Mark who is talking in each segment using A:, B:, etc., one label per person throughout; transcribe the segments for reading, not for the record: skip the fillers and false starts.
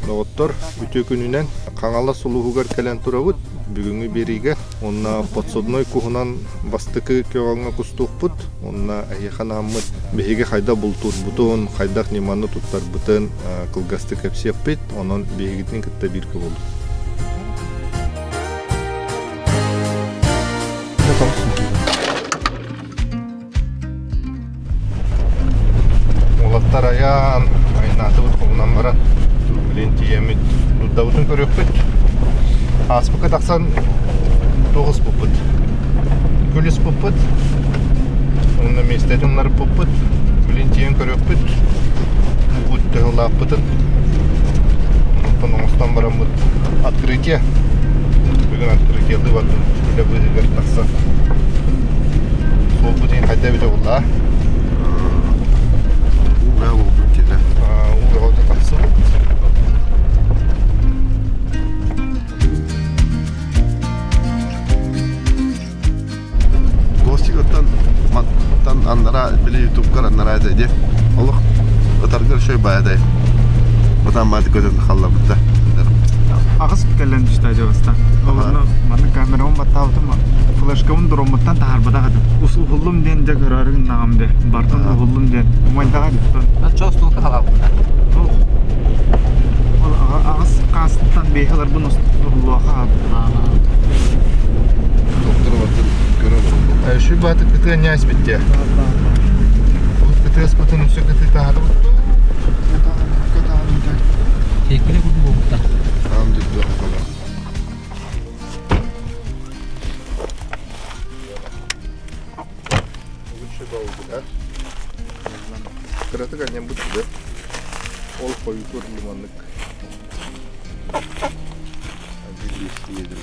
A: Доғыттар үте күнінен қаңала сұлуғығар кәлен тұрабыд, бүгінгі бериге, онна подсодной кухынан бастықы кеуаңа күстуқ бұд, онна әйеқан аммыд, бейге қайда бұлтур бұтын, қайдақ неманы тұттар бұтын, қылғасты кәпсеп бет, онын бейгетін күтті біркі болды. Олаттар аян, айнаты бұд қолынан баран. Тиемет дуддаутун көрөкпүт. Аспыкы тақсан 9 бұппыт. Күліс бұппыт. Онна местетунлар бұппыт. Білін тием көрөкпүт. Бұтты ғылаппытын. Онтан оңыстан барам бұд. Открытие. Бүгін открытиялы батын. Күлі бұзылар тақсан. Сол бұтын қайда біті бұлла. Уға бұппыт деді. Уға бұппыт тақсын. Тан аннара били ютубкар аннара айдайди. Олух отаргар шөй баядай. Отан бады көтөндү халла бутта.
B: Агыс келен düştü acabasta. Onu bana kameramı batavdım. Flashkamın durumundan taharbada gadı. Usullum den de görarın namde. Barton usullum den. Umayda gadı.
C: Ben çok stolka halabım.
B: O agız kastıtan beyhalar bunu usulluğa gadı.
A: Doktor batır görür. Şu batı kıtı nyas bitti. Bu kıtı spatın üstü kıtı taharbada.
C: Tekele kudu boğukta.
A: Tamam düzdü bakalım. Bugün şu bağlılar. Kıratı ganyan bu türde. Ol koyutur limanlık. Hadi geçti yedir.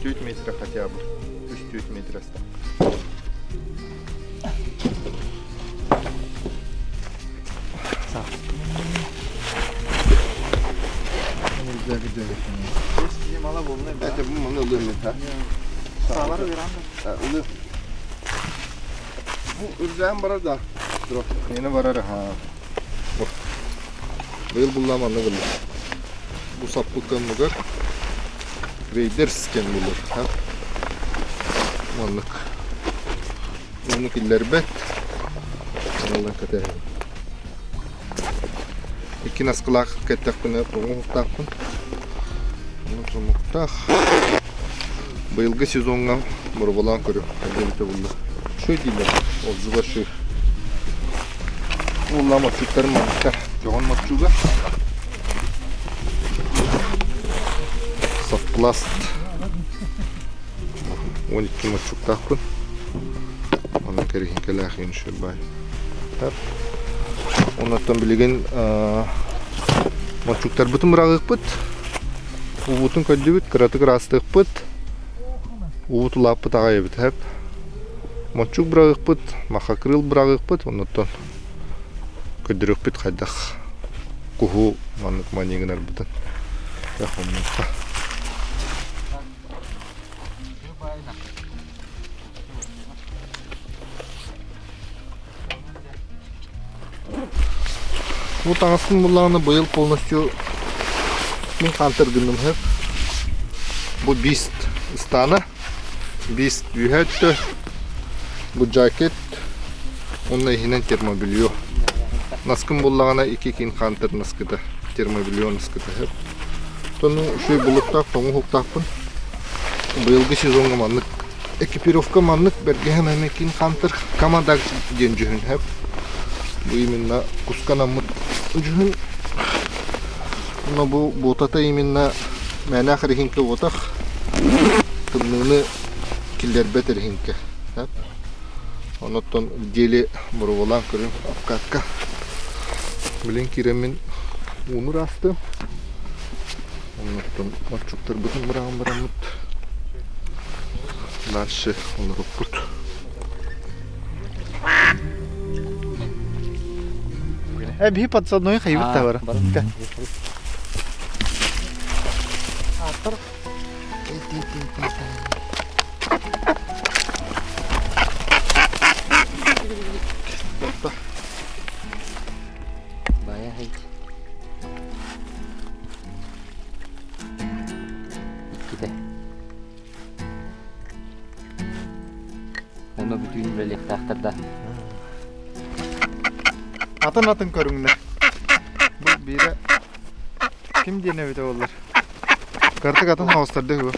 A: 4 metre хотя бы. 3-4 metre ста. Güzel bir dövüş.
B: Eski mala boluna.
A: Evet bu mana oluyor meta.
B: Sağları veran da.
A: Oluyor. Bu ürzen bara da. Dur. Yine varar ha. Bak. Böyle bullamanlı böyle. Bu saplıktan bugar. Raiders ken bulur. Ha. Manlık. Bunu killer bet. Allah katı. İki nasqılaq kettakpını muhtaqpın. Bunu muhtaq. Быйылгы сезонга мурбалан көрү. Әдәбите булды. Шөй дилер. Ол зыба шөй. Улла матчуктар мактар. Жогон матчуга. Софтпласт. 12 матчуктакпын. Аны керехинкелер ахин шөбай. Тап. Онаттан билеген матчуктар бутун мурагыкпыт. Убутун көддөбүт, кыратык растыкпыт. Убут лаппыт агайбыт хеп. Матчук мурагыкпыт, махакрыл мурагыкпыт, онаттан көддөрөкпүт кайдак. Куху манык манигинер бутун. Яхомнукка. Bu tanısın bunlarını bu yıl полностью min kantırgındım hep. Bu Beast istana. Beast büyüttü. Bu jacket onunla ihinen termobiliyor. Naskın bunlarına iki kin kantır naskıda termobiliyor naskıda hep. Tonu şu buluktak, tonu huktakpın. Bu yılgı sezonga manlık. Ekipirovka manlık berge hemen kin kantır kamadak gencühün hep. Bu iminna kuskanamıt juhun. Buna bu botata iminna mena kharihinke botak. Tımnını killer beter hinke. Hep. Onotton deli murvolan kırım apkatka. Bilen kiremin unur astı. Onotton matçuklar bütün bıramıt. Dальше он рукут.
B: Әбі подсадной қайбыт та бар. Атыр.
C: Baya hay. тақтырда.
B: Атын көріңдер. Бұл бері кім дене өте олар? Картық атын хауыстарды ху.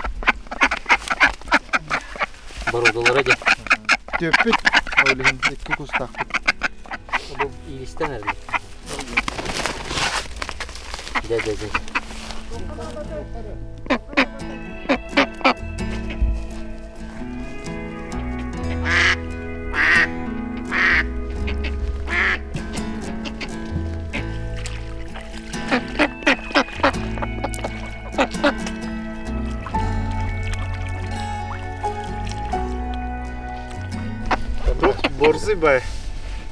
C: Бар одолара де.
B: Төппіт. Ойлығын екі күстақпыт.
C: Bu iyilisten herhalde. De.
B: Борзый бай.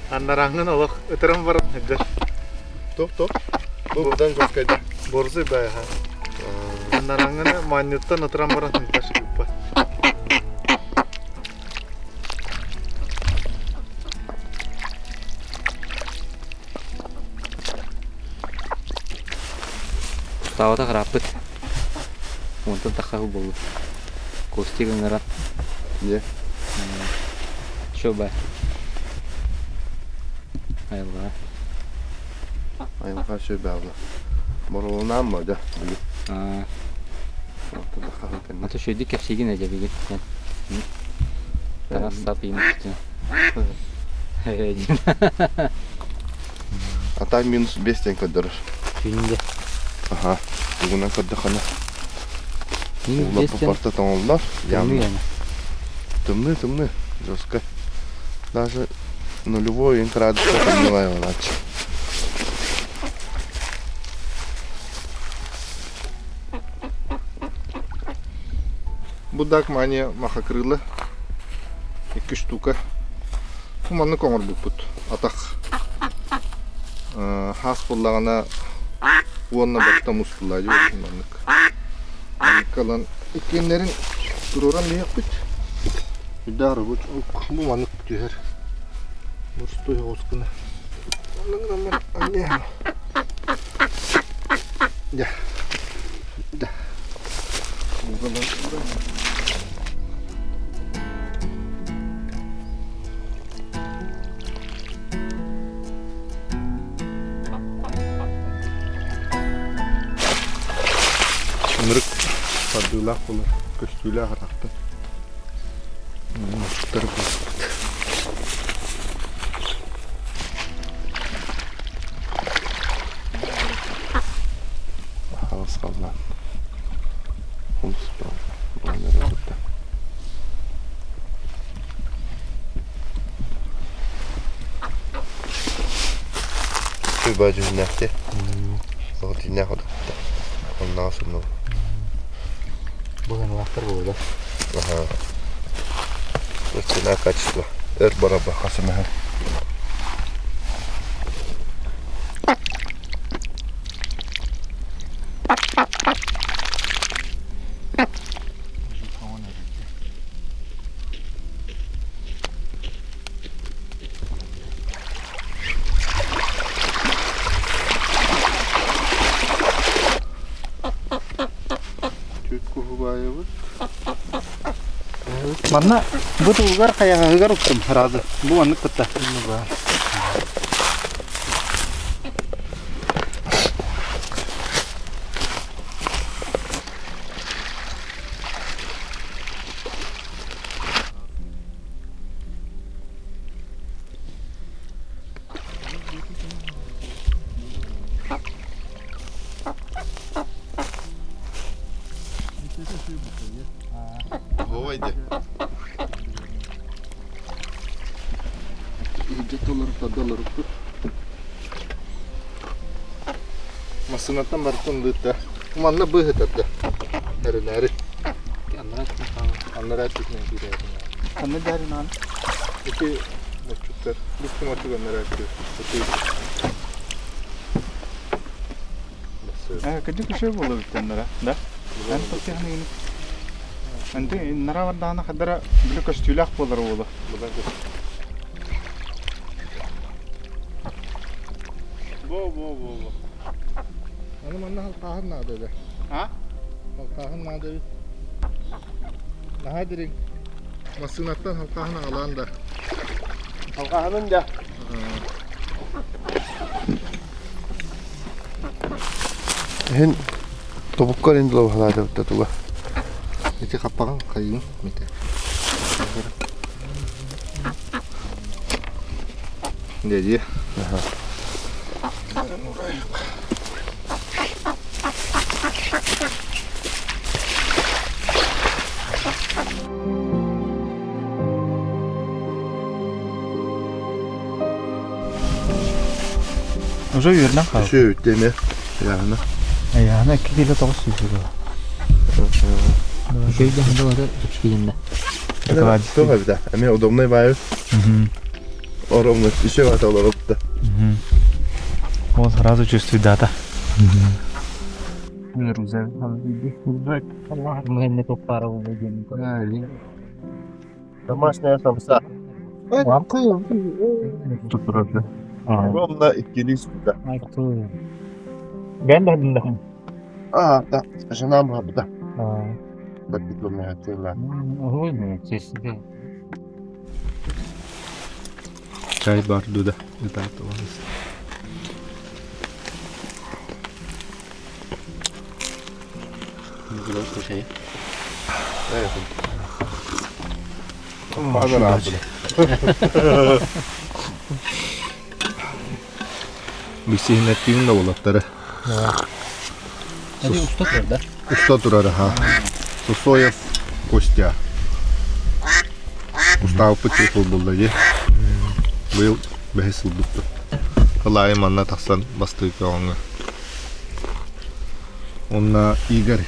B: Аннараңын олық өтірім барым әддер.
A: Топ. Бұл бұдан жоскайды.
B: Борзый бай, ха. Аннараңыны манеттан өтірім барым әддер шығып ба.
C: Ставата қарапыт. Онтан таққағы болу. Костик ыңыран.
A: Не?
C: Шо бай. Ayılға.
A: Ayılға шөй бәуді. Борылынан ма да?
C: Аты шөйді кәпшеген әжәбеге. Тарас сап еміз түтін.
A: Атай минус 5 тен көдірір.
C: Шүйінде.
A: Аха. Бүгінен көдді қана.
C: Минус
A: Улапы
C: 5 тен.
A: парта тоңылдар.
C: Тымны яны.
A: Тымны. Жестко. Даже нулевой интрадуса подняла его иначе. Будак мания махакрылы. 2 штука. Фуманны коңыр бұппыт. Атақ. Хас боллағана уонна бақта мұстылайды. Калан екенлерін тұроран не яқпыт. Үдәрі бұд. Бұл манық бүтер. Мұрстой оскыны. Аныңдан мен анне. Ja. Да. Нырык садылақ болар. Көстүйлі ағырақты. Мұштар болар. Ağız kaldan. Humus kaldan. Bunları burada. Şu bacı nefti. O dinle kadar. Ondan sonra.
C: Bugün vaxtlar burada.
A: Aha. Ötüne kaçtı. Bana bakasın.
B: Манна bu tulgar kayağıgar uçtum razı. Bu anlık kıtta.
A: Говайди. $100 тут. Масынаттан бартын дытта. Манна быгытатты. Әрі. Аннара түтінен кейдерді.
B: Kanne derin an.
A: İki maçuklar. Bir maçuk anlara atıyor.
B: Kaçı kuşu bolu bittenlere. Da. Ben pasti hani ini. Nanti nara wadana kadara bile kostülak bolar bolu.
A: Bo. Hani manna halkahın nadı.
B: Ha?
A: Halkahın nadı. Nahadirin. Masınattan halkahın alanda.
D: Alqahanın da. Hen topuklar indi lo halada tutuga.
A: Ити қаппаған қайын мете. Деді.
B: Уже үйерінен қалды.
D: Şu ötene. Yani.
B: Аяғына 2 келі 9 сүйсігі.
C: Şöyle hadi orada uçkiyinde.
D: Tuğa bir de. Ama odamda var. Oramda işe var olarak.
B: Он сразу чувствует дата. Руза.
C: Mühendis çok para oldu diyelim.
D: Домашняя самса. Тут правда. Огромно ikili süper.
B: Ben de dedim de.
D: Da. Жена мама да. Так дипломная отдела.
C: Ой, ну, честно.
A: Çay бар дуда. Итат оламыз.
C: Güzel bir şey.
D: Evet. Bazen abi.
A: Бисихнеттигин да болаттары.
C: Hadi usta nerede?
A: Usta турары, ха. Сусоев Костя. Устав пычыл болды де. Бұл бәхесіл бұтты. Қалай манна тақсан басты кауаңы. Онна Игорь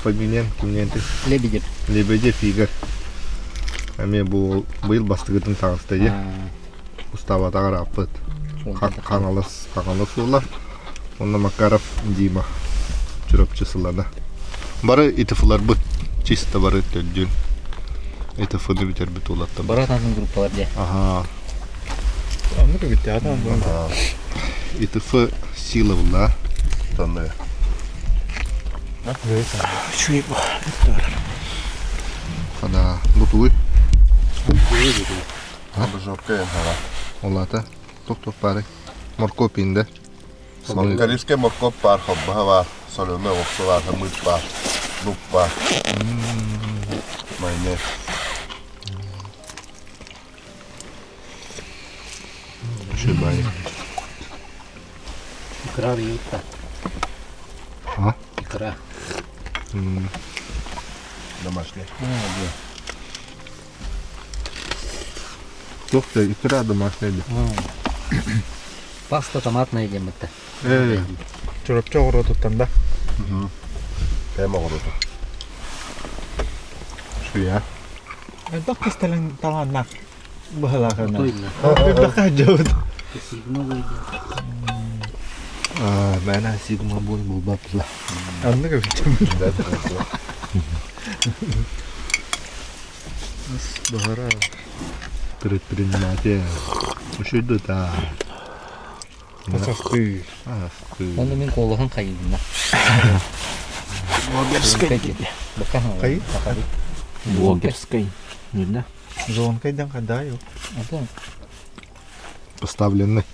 A: фамилиян кімненті?
C: Лебедев.
A: Лебедев Игорь. Әме бұл бастығытын тағысты де. Устава тағыр апыт. Қаңалыс олар. Онна Макаров Дима. Чырапчысылана. Бары итифылар бұт. Чисто бары төлден. Итифыны бітер біт олатты.
C: Баратанның группалар де.
A: Ага.
B: Анны битти адам.
A: ИТФ сила была.
D: Tanrı.
B: Чуй.
A: Когда бутуй.
D: Abi jopka hala.
A: Олата. Топ пари. Моркопинде.
D: Kaliske morkop var, hobba var, solome också var, hamut var, lup var. Mayne.
A: Шибай.
C: İkrar yok da.
A: Ha?
C: İkrar.
D: Домашний.
A: Топ да икра домашняя.
C: Pasta tomatna yiyeceğim hatta.
B: Çorapça orada tuttan da.
D: Tema orada.
A: Şu ya.
B: Bak kıstalın talannak. Bahala kana.
C: Koyma.
B: Bir bakar jauh.
C: Sigma koydu.
A: Ben sigma bol batla.
B: Anlı bitti.
A: Bahara. Tırıttırın mati. Üşüdü ta.
B: Asastı.
C: Onu ben kolağın kayıdında.
B: Блогерской.
C: Bakalım.
B: Kayıt?
C: Блогерской. Nerede?
B: Зонкайдан кадаю.
C: Adam.
A: Поставленный.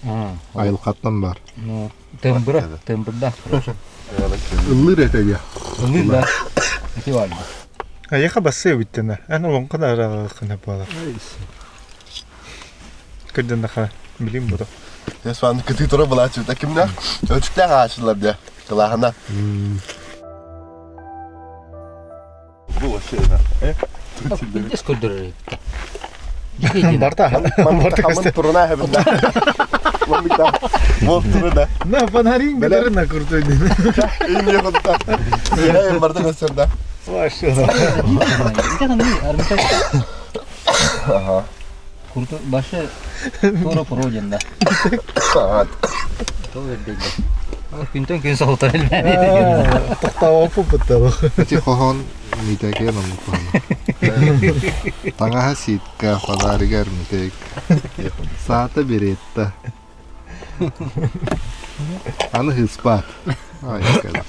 A: Ayıl kattan var.
C: Ну, тембрда.
A: Ilır etege.
C: Ilıyla. İki var mı?
B: Аяха бассы биттена. Ана лон кадара кына бала. Кырдан да билим буду.
D: Ses falan kötü tura bulaşıyor. Takımda ölçükler karşılar diye. Kılahına. Bu şeyler.
C: Biz kurdururuz.
B: Барта.
D: Hamın turuna hepinde. Bol turuna.
B: На фонарин гадарына куртойдун.
D: İyi yapıda. Yine barda gösterdi.
B: Машалла.
C: Bir tane armitaş.
D: Aha.
C: Kurdu başı sonra projende.
D: Saat.
C: Çok ödeydi. Günden gün soğutar elbette.
B: Тоқтап опыттабы.
A: Эти хохон митеге намукан. Таңа ситка подаригер митек. Saate biretti. Anı hıspat. Ay kadar.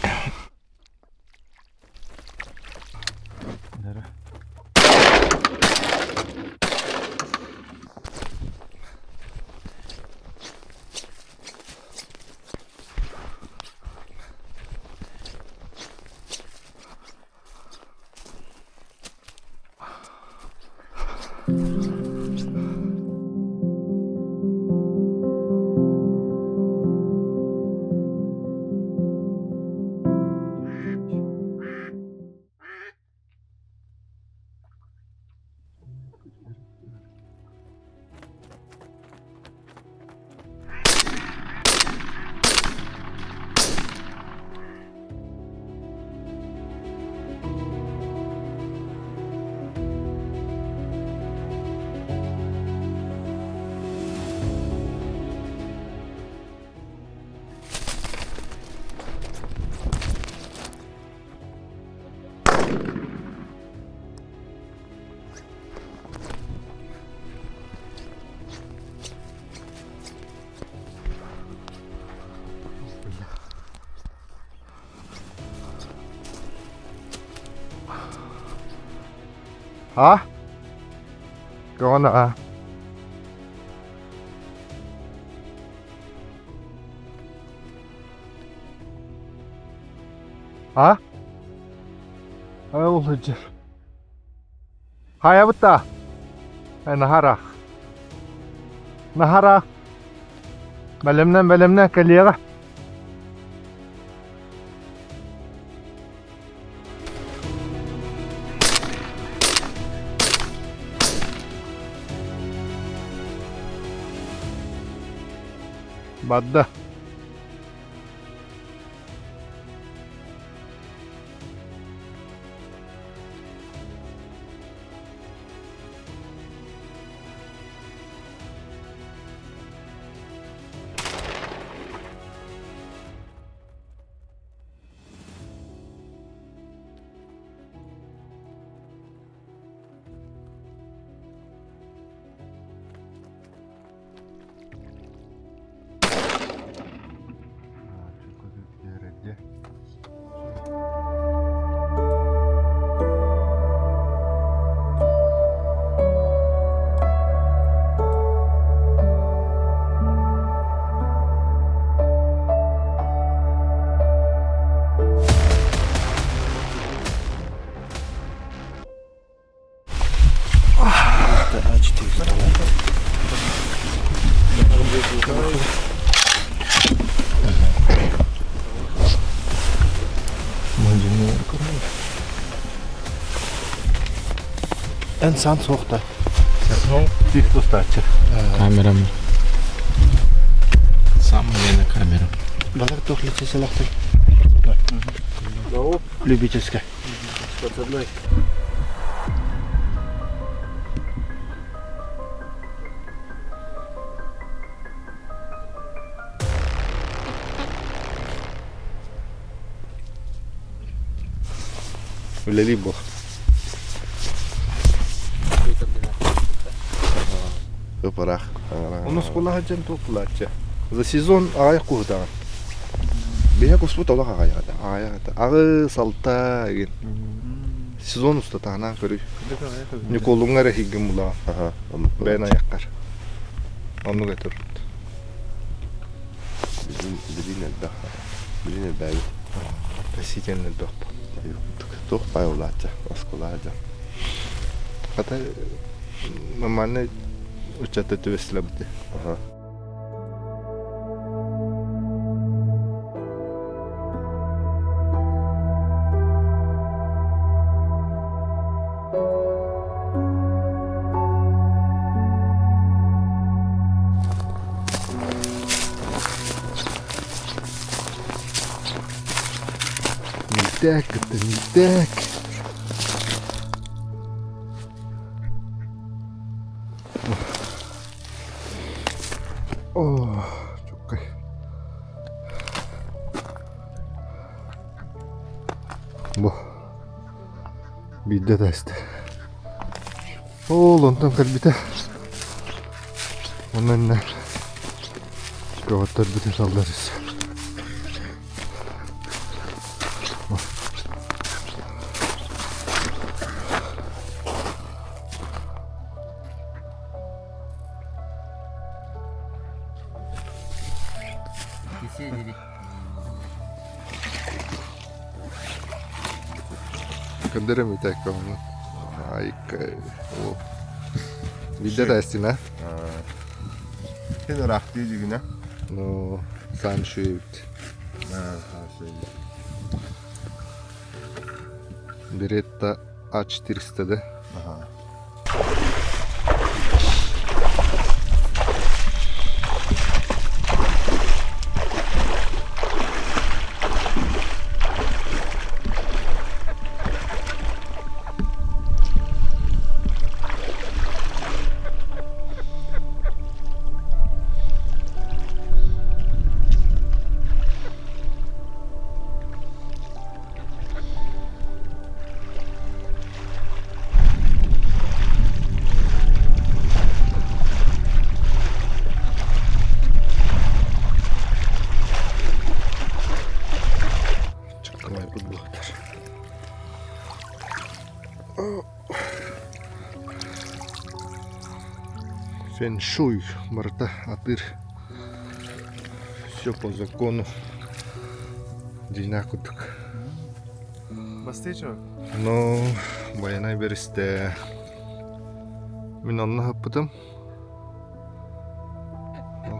A: Ha? Gana ha. Ha? Ay olacak. Haya butta. Nahara. Nahara. Belemden kaliyara. Badda.
D: En sant soğukta.
A: Dik dostarçı.
B: Kameram. Сам мене камера.
D: Balık tohlice selahtır. Любительская.
A: Үлели бұл.
D: Öparak.
A: Onu скола хаджан топлачы. За сезон ағай қуғдаған.
D: Бея куспут олақ ағаяды.
A: Ағы салта еген. Сезон уста тағынан көрі. Николуңар әхиген бұла. Бәйін аяққар. Onu götürürdü.
D: Bizim elbaq. Bizim elbaq.
A: Пасительный доп.
D: Тоқ бай олача. Осколача.
A: Хата нормально учата төвесілі бұды. Ништяк, это ништяк. О, çok iyi. Bu. Bir de deste. Oğlum kalbite. Ondan ne? Çikolatalar bir de sallarız. Kadere mi tek onu? Ay, o. Bir de deste ne?
D: Sen rahatlığı güne.
A: No, sen şu evde. Beretta A400'da. Фэншуй марта атыр. Все по закону. Динакутук.
B: Басты чо?
A: Но баянай беристе. Мен онна хаппытым.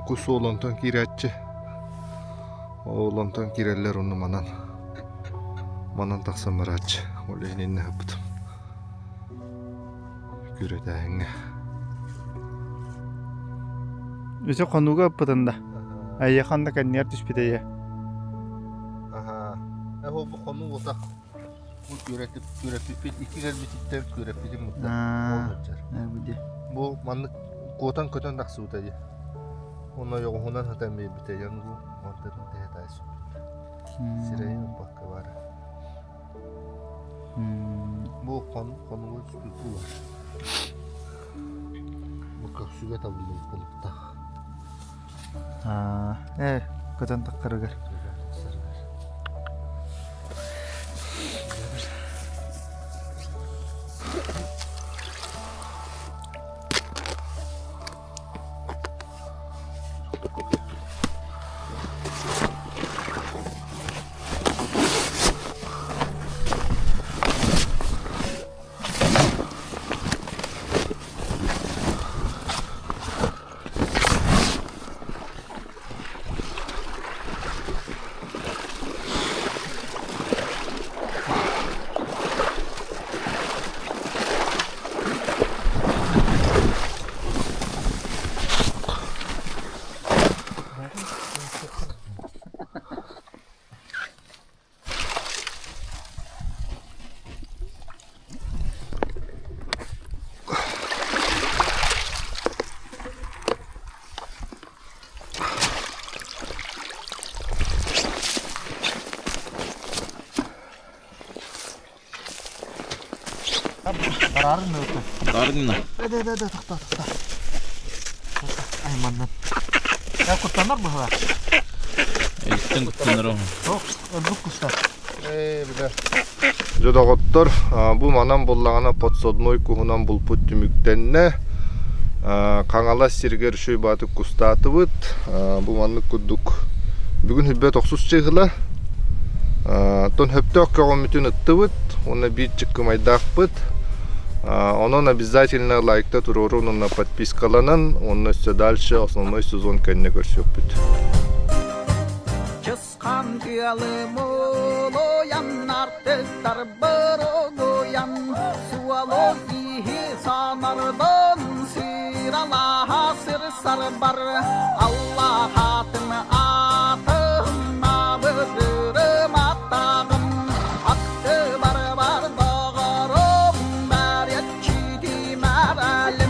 A: Кусу олонтон киратчы. Олонтон киреллер onu манан. Манан таксамаратчы. Олейнинне хаппытым. Күрөтәңе.
B: Үсө конуга аппытында. Айяханда каннер түспүтөйө.
A: Ага. Бу кonu болса. Бу күрөтүп iki гел бититтер күрөтүп мутта. Бу манны котан көтөн таксы утайы. Оны йогунан хатан битеген бу монтарын тетайсы. Сирейин бакка бар. Бу кonu түспүтүү бар. Бу капсуга табылды пунктта.
B: Көтөн таккарыгар. Kararın ne oldu?
C: Kararın mı?
B: Takta. Ay mandan. Ya kutlanır mı hava?
C: Elitten kutlanır o.
B: Yok, öldük kuşlar.
A: Biler. Жодоготтор, бу манан боллагана подсодной кухунан булпут түмүктенне каңала сиргер шөйбаты кустатыбыт. Бу манны кудук. Бүгүн хүббет 90 чыгыла. Тон хөптөк көгөмүтүн ыттыбыт. Оны бир чыккы майдакпыт. Он обязательно лайкта туруру на подпискаланан. Он все дальше основной сезон кенне көрсөкпүт.
E: Çıskan tüyalı moloyan artıklar bırogoyan Sualo ihi sanardan siralaha sır sarbar Allah hatını atımma bıdırım attağım Aktı barbar dağarım Meryet çiğdi meralim